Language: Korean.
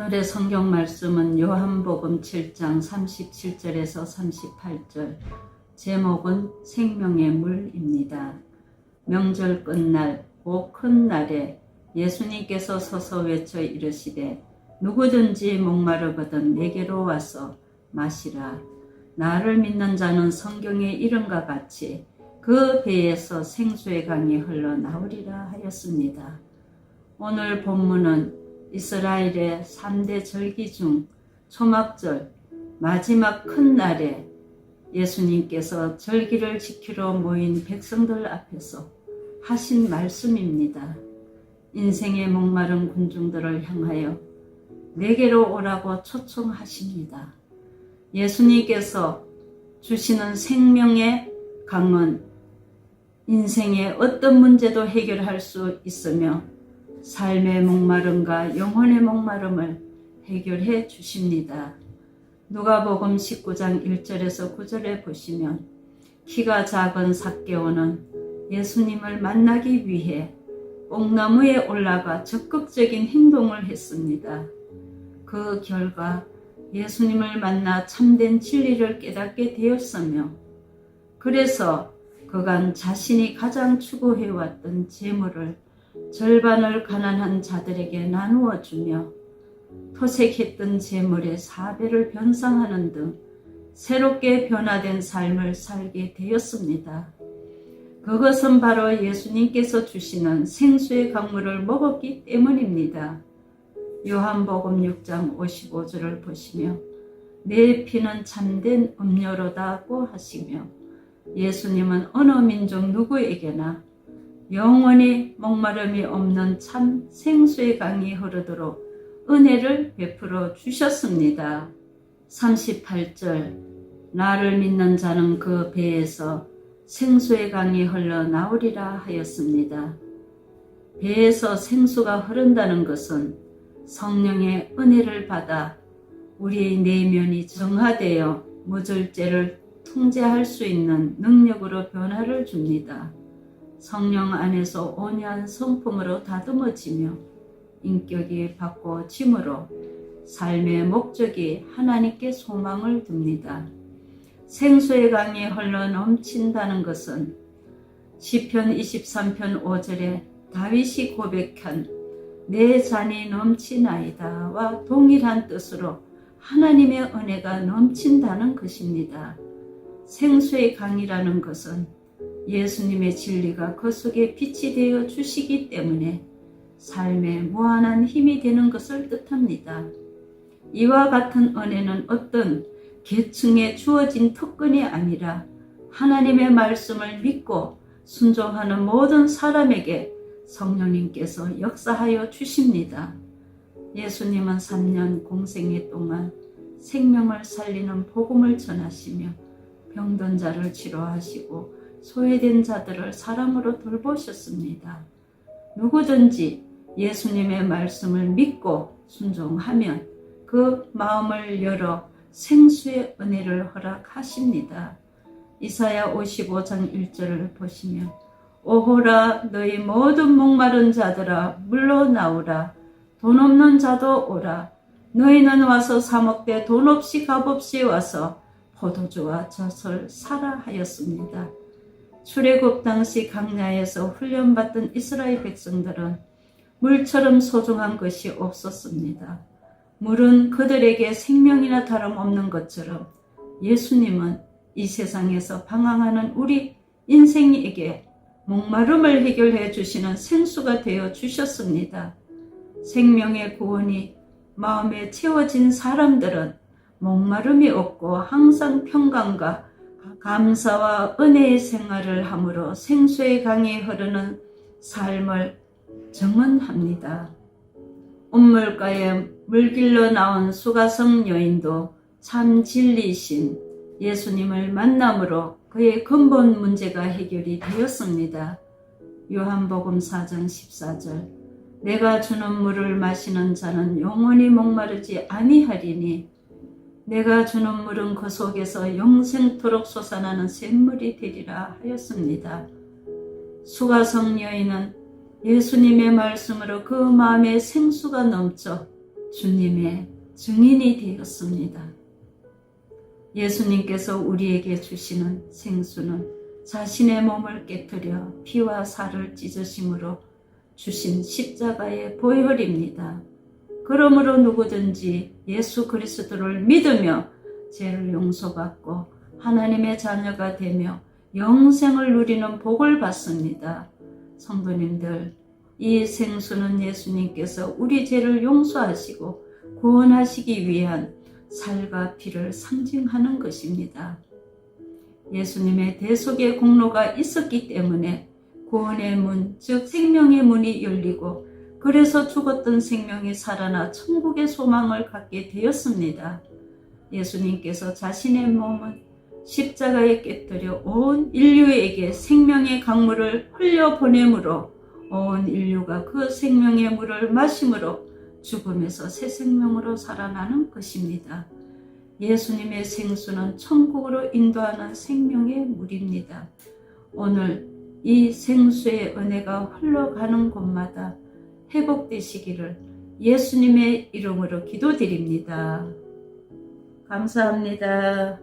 오늘의 성경 말씀은 요한복음 7장 37절에서 38절, 제목은 생명의 물입니다. 명절 끝날 곧 큰 날에 예수님께서 서서 외쳐 이르시되 누구든지 목마르거든 내게로 와서 마시라. 나를 믿는 자는 성경의 이름과 같이 그 배에서 생수의 강이 흘러나오리라 하였습니다. 오늘 본문은 이스라엘의 3대 절기 중 초막절 마지막 큰 날에 예수님께서 절기를 지키러 모인 백성들 앞에서 하신 말씀입니다. 인생의 목마른 군중들을 향하여 내게로 오라고 초청하십니다. 예수님께서 주시는 생명의 강은 인생의 어떤 문제도 해결할 수 있으며 삶의 목마름과 영혼의 목마름을 해결해 주십니다. 누가복음 19장 1절에서 9절에 보시면 키가 작은 삭개오는 예수님을 만나기 위해 뽕나무에 올라가 적극적인 행동을 했습니다. 그 결과 예수님을 만나 참된 진리를 깨닫게 되었으며, 그래서 그간 자신이 가장 추구해왔던 재물을 절반을 가난한 자들에게 나누어 주며 토색했던 재물의 4배를 변상하는 등 새롭게 변화된 삶을 살게 되었습니다. 그것은 바로 예수님께서 주시는 생수의 강물을 먹었기 때문입니다. 요한복음 6장 55절을 보시며 내 피는 참된 음료로다고 하시며, 예수님은 어느 민족 누구에게나 영원히 목마름이 없는 참 생수의 강이 흐르도록 은혜를 베풀어 주셨습니다. 38절, 나를 믿는 자는 그 배에서 생수의 강이 흘러나오리라 하였습니다. 배에서 생수가 흐른다는 것은 성령의 은혜를 받아 우리의 내면이 정화되어 무절제를 통제할 수 있는 능력으로 변화를 줍니다. 성령 안에서 온유한 성품으로 다듬어지며 인격이 바꿔짐으로 삶의 목적이 하나님께 소망을 둡니다. 생수의 강이 흘러 넘친다는 것은 시편 23편 5절에 다윗이 고백한 내 잔이 넘치나이다와 동일한 뜻으로 하나님의 은혜가 넘친다는 것입니다. 생수의 강이라는 것은 예수님의 진리가 그 속에 빛이 되어 주시기 때문에 삶에 무한한 힘이 되는 것을 뜻합니다. 이와 같은 은혜는 어떤 계층에 주어진 특권이 아니라 하나님의 말씀을 믿고 순종하는 모든 사람에게 성령님께서 역사하여 주십니다. 예수님은 3년 공생애 동안 생명을 살리는 복음을 전하시며 병든 자를 치료하시고 소외된 자들을 사랑으로 돌보셨습니다. 누구든지 예수님의 말씀을 믿고 순종하면 그 마음을 열어 생수의 은혜를 허락하십니다. 이사야 55장 1절을 보시면 오호라 너희 모든 목마른 자들아 물러 나오라. 돈 없는 자도 오라. 너희는 와서 사 먹되 돈 없이 값 없이 와서 포도주와 젖을 사라 하였습니다. 출애굽 당시 광야에서 훈련받던 이스라엘 백성들은 물처럼 소중한 것이 없었습니다. 물은 그들에게 생명이나 다름없는 것처럼 예수님은 이 세상에서 방황하는 우리 인생에게 목마름을 해결해 주시는 생수가 되어 주셨습니다. 생명의 구원이 마음에 채워진 사람들은 목마름이 없고 항상 평강과 감사와 은혜의 생활을 함으로 생수의 강이 흐르는 삶을 정언합니다. 운물가에 물길로 나온 수가성 여인도 참 진리이신 예수님을 만남으로 그의 근본 문제가 해결이 되었습니다. 요한복음 4장 14절, 내가 주는 물을 마시는 자는 영원히 목마르지 아니하리니 내가 주는 물은 그 속에서 영생토록 솟아나는 샘물이 되리라 하였습니다. 수가성 여인은 예수님의 말씀으로 그 마음에 생수가 넘쳐 주님의 증인이 되었습니다. 예수님께서 우리에게 주시는 생수는 자신의 몸을 깨뜨려 피와 살을 찢으심으로 주신 십자가의 보혈입니다. 그러므로 누구든지 예수 그리스도를 믿으며 죄를 용서받고 하나님의 자녀가 되며 영생을 누리는 복을 받습니다. 성도님들, 이 생수는 예수님께서 우리 죄를 용서하시고 구원하시기 위한 살과 피를 상징하는 것입니다. 예수님의 대속의 공로가 있었기 때문에 구원의 문, 즉 생명의 문이 열리고 그래서 죽었던 생명이 살아나 천국의 소망을 갖게 되었습니다. 예수님께서 자신의 몸은 십자가에 깨뜨려 온 인류에게 생명의 강물을 흘려보내므로 온 인류가 그 생명의 물을 마심으로 죽음에서 새 생명으로 살아나는 것입니다. 예수님의 생수는 천국으로 인도하는 생명의 물입니다. 오늘 이 생수의 은혜가 흘러가는 곳마다 회복되시기를 예수님의 이름으로 기도드립니다. 감사합니다.